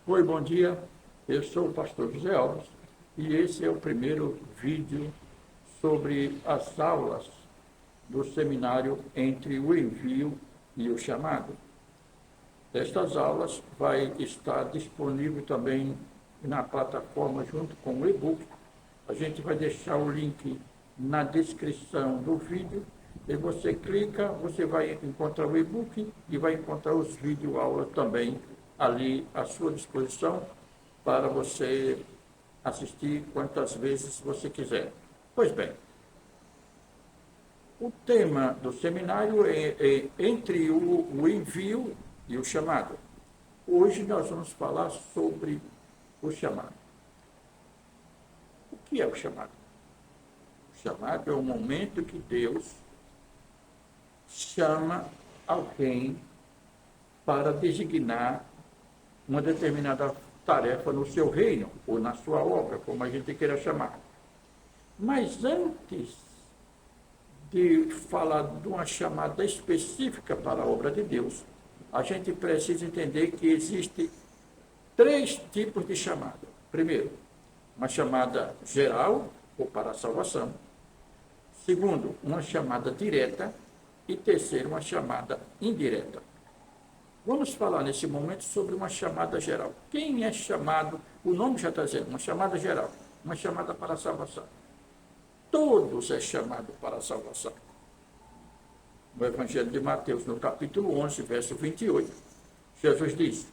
Oi, bom dia. Eu sou o pastor José Alves e esse é o primeiro vídeo sobre as aulas do seminário Entre o Envio e o Chamado. Estas aulas vai estar disponível também na plataforma junto com o e-book. A gente vai deixar o link na descrição do vídeo e você clica, você vai encontrar o e-book e vai encontrar os vídeo-aulas também ali à sua disposição para você assistir quantas vezes você quiser. Pois bem, o tema do seminário é entre o envio e o chamado. Hoje nós vamos falar sobre o chamado. O que é o chamado? O chamado é o momento que Deus chama alguém para designar uma determinada tarefa no seu reino ou na sua obra, como a gente queira chamar. Mas antes de falar de uma chamada específica para a obra de Deus, a gente precisa entender que existem 3 tipos de chamada. Primeiro, uma chamada geral ou para a salvação. Segundo, uma chamada direta. E terceiro, uma chamada indireta. Vamos falar nesse momento sobre uma chamada geral. Quem é chamado? O nome já está dizendo, uma chamada geral, uma chamada para a salvação. Todos é chamado para a salvação. No Evangelho de Mateus, no capítulo 11, verso 28, Jesus diz: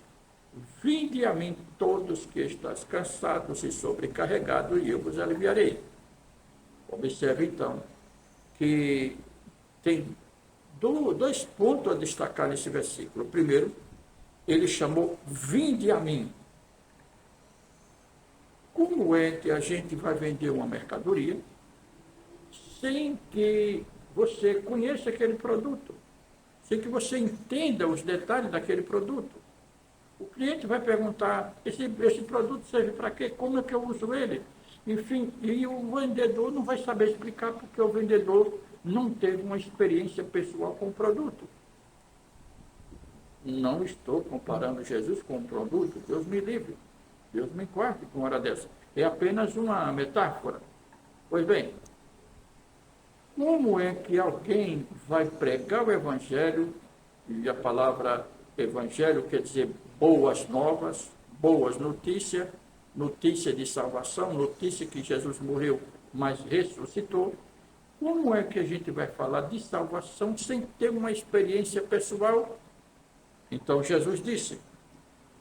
Vinde a mim todos que estáis cansados e sobrecarregados, e eu vos aliviarei. Observe então que tem 2 pontos a destacar nesse versículo. Primeiro, ele chamou, vinde a mim. Como é que a gente vai vender uma mercadoria sem que você conheça aquele produto? Sem que você entenda os detalhes daquele produto? O cliente vai perguntar, esse produto serve para quê? Como é que eu uso ele? Enfim, e o vendedor não vai saber explicar porque o vendedor não teve uma experiência pessoal com o produto. Não estou comparando Jesus com o produto, Deus me livre, Deus me guarde com uma hora dessa. É apenas uma metáfora. Pois bem, como é que alguém vai pregar o Evangelho, e a palavra Evangelho quer dizer boas novas, boas notícias, notícia de salvação, notícia que Jesus morreu, mas ressuscitou. Como é que a gente vai falar de salvação sem ter uma experiência pessoal? Então Jesus disse,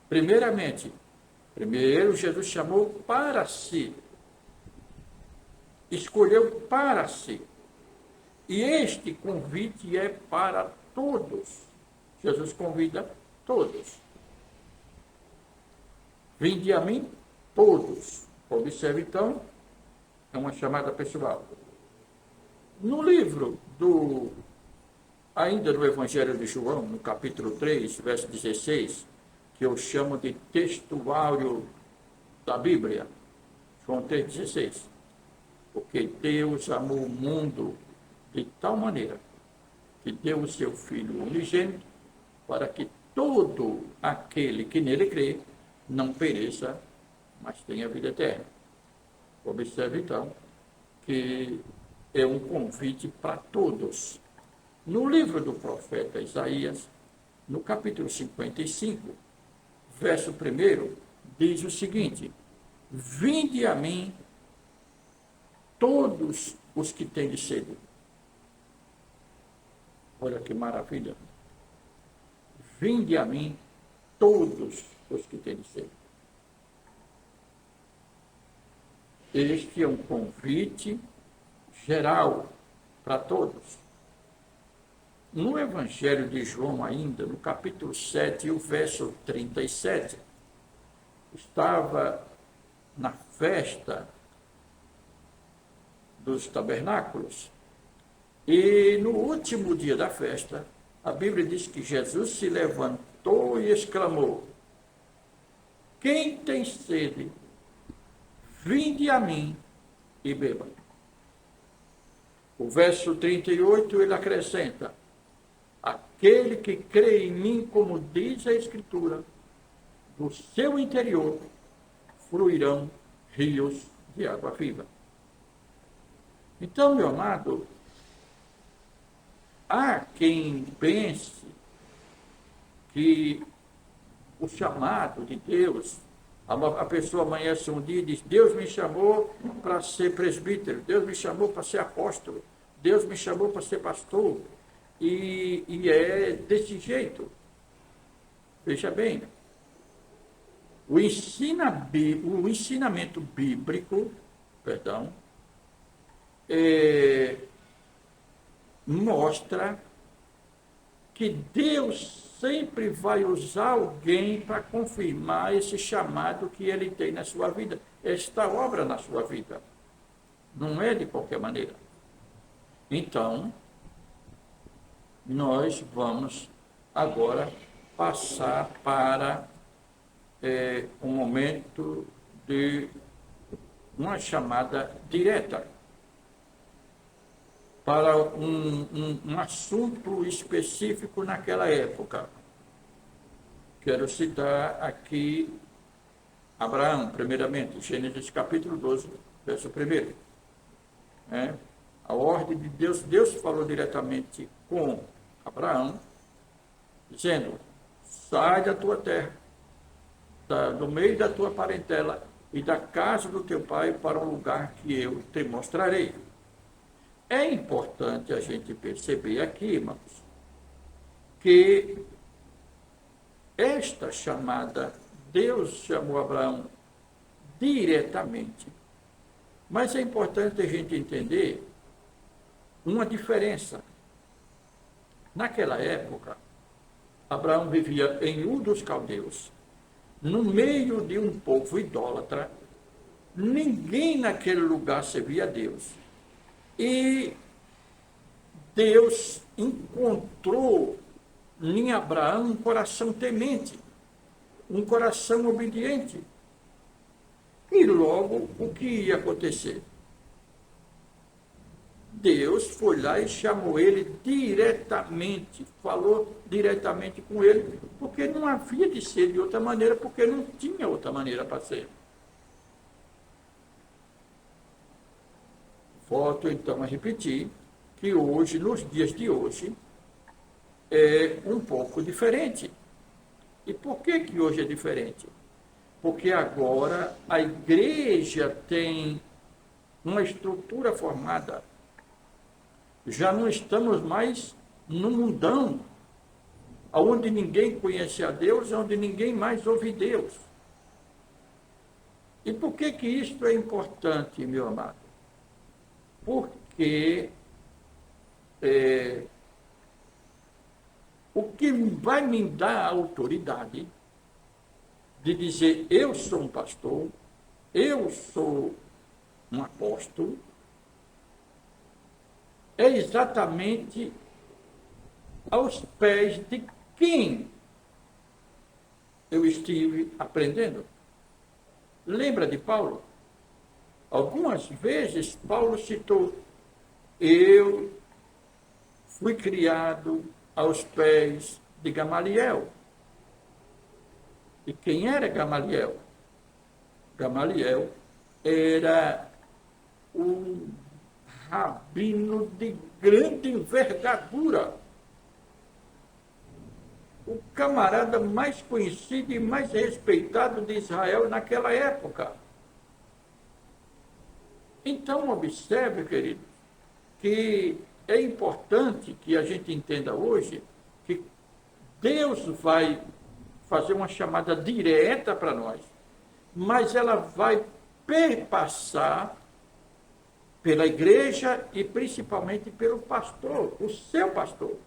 primeiro Jesus chamou para si, escolheu para si. E este convite é para todos. Jesus convida todos. Vinde a mim, todos. Observe então, é uma chamada pessoal. No livro ainda do Evangelho de João, no capítulo 3, verso 16, que eu chamo de textuário da Bíblia, João 3,16, porque Deus amou o mundo de tal maneira que deu o seu Filho unigênito para que todo aquele que nele crê não pereça, mas tenha vida eterna. Observe então que é um convite para todos. No livro do profeta Isaías, no capítulo 55, verso 1, diz o seguinte: Vinde a mim todos os que têm sede. Olha que maravilha. Vinde a mim todos os que têm sede. Este é um convite geral para todos. No Evangelho de João ainda, no capítulo 7, o verso 37, estava na festa dos tabernáculos, e no último dia da festa, a Bíblia diz que Jesus se levantou e exclamou: Quem tem sede, vinde a mim e beba. O verso 38, ele acrescenta: Aquele que crê em mim, como diz a Escritura, do seu interior fluirão rios de água viva. Então, meu amado, há quem pense que o chamado de Deus, a pessoa amanhece um dia e diz: Deus me chamou para ser presbítero, Deus me chamou para ser apóstolo, Deus me chamou para ser pastor, e é desse jeito. Veja bem, o ensinamento bíblico, mostra que Deus sempre vai usar alguém para confirmar esse chamado que ele tem na sua vida, esta obra na sua vida. Não é de qualquer maneira. Então, nós vamos agora passar para um momento de uma chamada direta para um assunto específico naquela época. Quero citar aqui Abraão, primeiramente, Gênesis capítulo 12, verso 1. A ordem de Deus, Deus falou diretamente com Abraão, dizendo: sai da tua terra, do meio da tua parentela e da casa do teu pai para um lugar que eu te mostrarei. É importante a gente perceber aqui, irmãos, que esta chamada, Deus chamou Abraão diretamente, mas é importante a gente entender uma diferença. Naquela época, Abraão vivia em Ur dos Caldeus, no meio de um povo idólatra. Ninguém naquele lugar servia a Deus. E Deus encontrou em Abraão um coração temente, um coração obediente. E logo, o que ia acontecer? Deus foi lá e chamou ele diretamente, falou diretamente com ele, porque não havia de ser de outra maneira, porque não tinha outra maneira para ser. Volto então a repetir que hoje, nos dias de hoje, é um pouco diferente. E por que hoje é diferente? Porque agora a igreja tem uma estrutura formada. Já não estamos mais no mundão, onde ninguém conhece a Deus, onde ninguém mais ouve Deus. E por que isso é importante, meu amado? Porque o que vai me dar a autoridade de dizer: eu sou um pastor, eu sou um apóstolo, é exatamente aos pés de quem eu estive aprendendo. Lembra de Paulo? Algumas vezes Paulo citou: eu fui criado aos pés de Gamaliel. E quem era Gamaliel? Gamaliel era um rabino de grande envergadura, o camarada mais conhecido e mais respeitado de Israel naquela época. Então, observe, querido, que é importante que a gente entenda hoje que Deus vai fazer uma chamada direta para nós, mas ela vai perpassar pela igreja e principalmente pelo pastor, o seu pastor.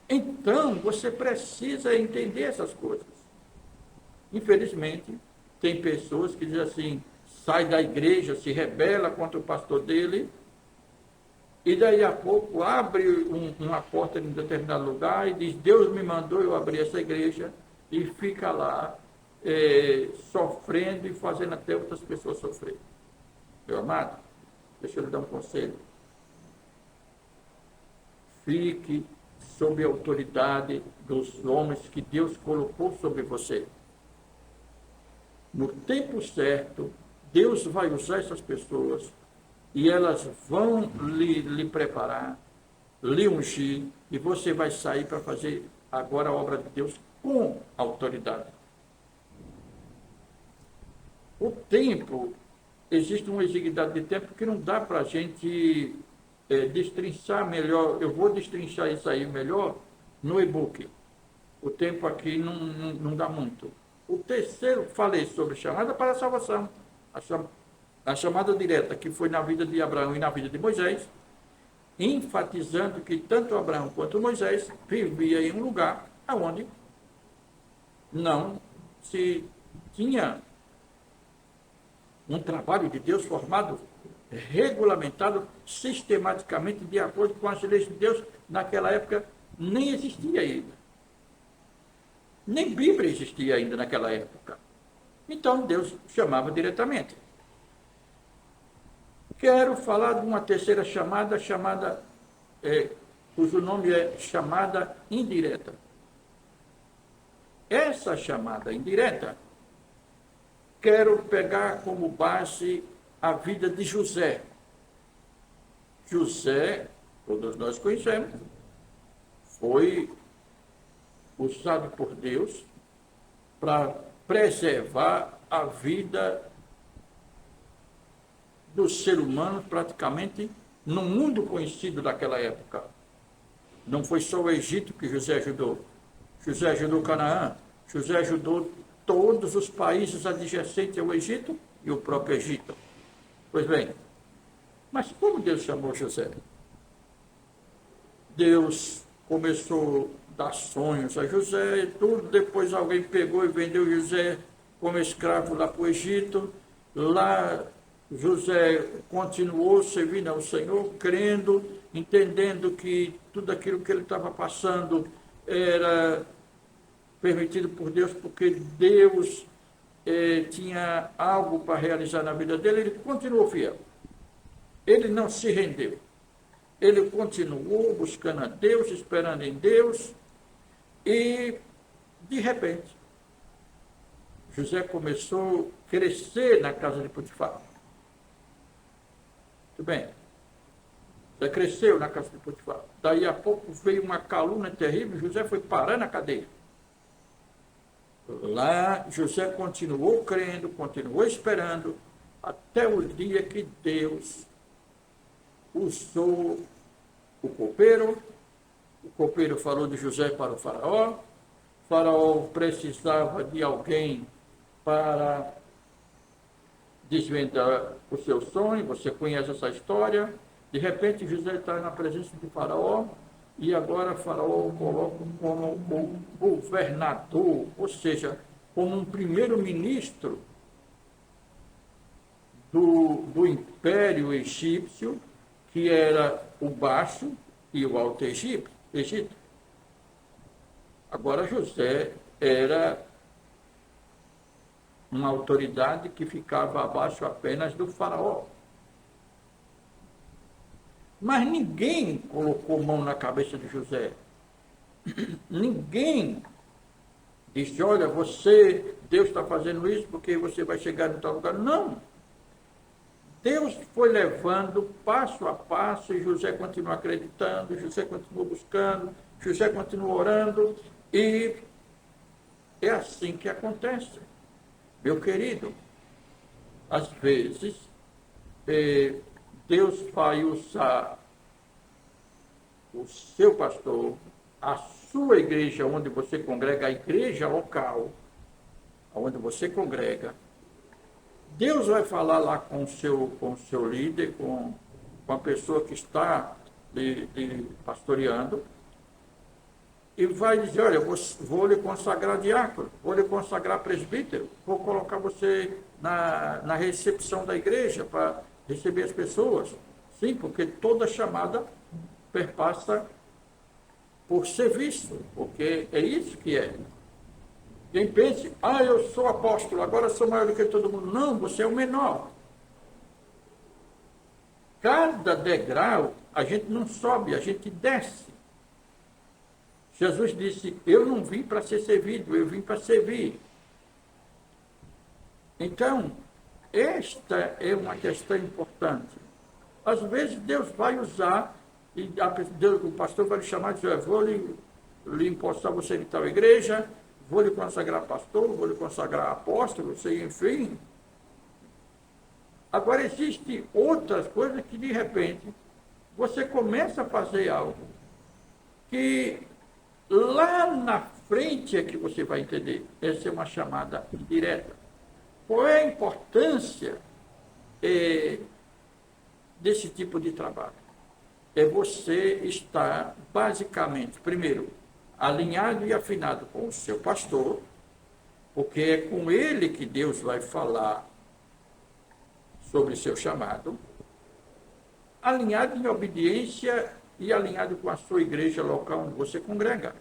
Então, você precisa entender essas coisas. Infelizmente, tem pessoas que dizem assim: sai da igreja, se rebela contra o pastor dele, e daí a pouco abre uma porta em um determinado lugar e diz: Deus me mandou eu abrir essa igreja, e fica lá sofrendo e fazendo até outras pessoas sofrerem. Meu amado, deixa eu lhe dar um conselho. Fique sob a autoridade dos homens que Deus colocou sobre você. No tempo certo, Deus vai usar essas pessoas e elas vão lhe preparar, lhe ungir, e você vai sair para fazer agora a obra de Deus com autoridade. O tempo, existe uma exiguidade de tempo que não dá para a gente destrinchar melhor. Eu vou destrinchar isso aí melhor no e-book. O tempo aqui não dá muito. O terceiro, falei sobre chamada para a salvação. A chamada direta, que foi na vida de Abraão e na vida de Moisés, enfatizando que tanto Abraão quanto Moisés vivia em um lugar onde não se tinha um trabalho de Deus formado, regulamentado sistematicamente de acordo com as leis de Deus. Naquela época nem existia ainda. Nem Bíblia existia ainda naquela época. Então Deus chamava diretamente. Quero falar de uma terceira chamada, cujo nome é chamada indireta. Essa chamada indireta, quero pegar como base a vida de José. José, todos nós conhecemos, foi usado por Deus para preservar a vida do ser humano praticamente no mundo conhecido daquela época. Não foi só o Egito que José ajudou. José ajudou Canaã, José ajudou todos os países adjacentes ao Egito e o próprio Egito. Pois bem, mas como Deus chamou José? Deus começou a dar sonhos a José e tudo, depois alguém pegou e vendeu José como escravo lá para o Egito. Lá José continuou servindo ao Senhor, crendo, entendendo que tudo aquilo que ele estava passando era permitido por Deus, porque Deus tinha algo para realizar na vida dele. Ele continuou fiel. Ele não se rendeu. Ele continuou buscando a Deus, esperando em Deus, e, de repente, José começou a crescer na casa de Potifar. Muito bem. José cresceu na casa de Potifar. Daí a pouco veio uma calúnia terrível, José foi parar na cadeia. Lá José continuou crendo, continuou esperando, até o dia que Deus usou o copeiro. O copeiro falou de José para o faraó. O faraó precisava de alguém para desvendar o seu sonho. Você conhece essa história. De repente José está na presença de faraó, e agora Faraó o coloca como o governador, ou seja, como um primeiro-ministro do Império Egípcio, que era o Baixo e o Alto Egito. Agora José era uma autoridade que ficava abaixo apenas do Faraó. Mas ninguém colocou mão na cabeça de José. Ninguém disse, olha, Deus está fazendo isso porque você vai chegar em tal lugar. Não. Deus foi levando passo a passo, e José continuou acreditando, José continuou buscando, José continuou orando, e é assim que acontece. Meu querido, às vezes, Deus vai usar o seu pastor, a sua igreja onde você congrega, a igreja local onde você congrega. Deus vai falar lá com o seu líder, com a pessoa que está lhe pastoreando, e vai dizer, olha, vou lhe consagrar diácono, vou lhe consagrar presbítero, vou colocar você na recepção da igreja para receber as pessoas. Sim, porque toda chamada perpassa por serviço, porque é isso que é. Quem pense, eu sou apóstolo, agora sou maior do que todo mundo. Não, você é o menor. Cada degrau, a gente não sobe, a gente desce. Jesus disse, eu não vim para ser servido, eu vim para servir. Então, esta é uma questão importante. Às vezes Deus vai usar, e o pastor vai lhe chamar e dizer, vou lhe empostar você em tal igreja, vou lhe consagrar pastor, vou lhe consagrar apóstolo, enfim. Agora, existem outras coisas que, de repente, você começa a fazer algo que lá na frente é que você vai entender. Essa é uma chamada indireta. Qual é a importância desse tipo de trabalho? É você estar, basicamente, primeiro, alinhado e afinado com o seu pastor, porque é com ele que Deus vai falar sobre seu chamado, alinhado em obediência e alinhado com a sua igreja local onde você congrega.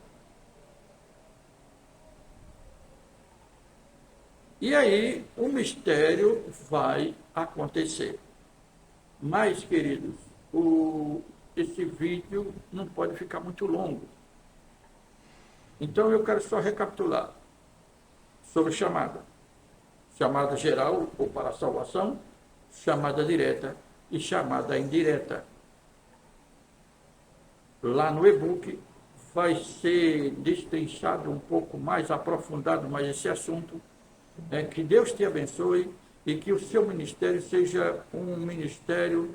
E aí o mistério vai acontecer. Mas, queridos, esse vídeo não pode ficar muito longo. Então eu quero só recapitular sobre chamada. Chamada geral ou para a salvação, chamada direta e chamada indireta. Lá no e-book vai ser destrinchado um pouco mais, aprofundado mais esse assunto. Que Deus te abençoe e que o seu ministério seja um ministério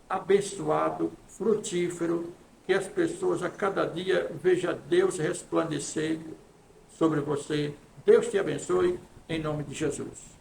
abençoado, frutífero, que as pessoas a cada dia vejam Deus resplandecer sobre você. Deus te abençoe, em nome de Jesus.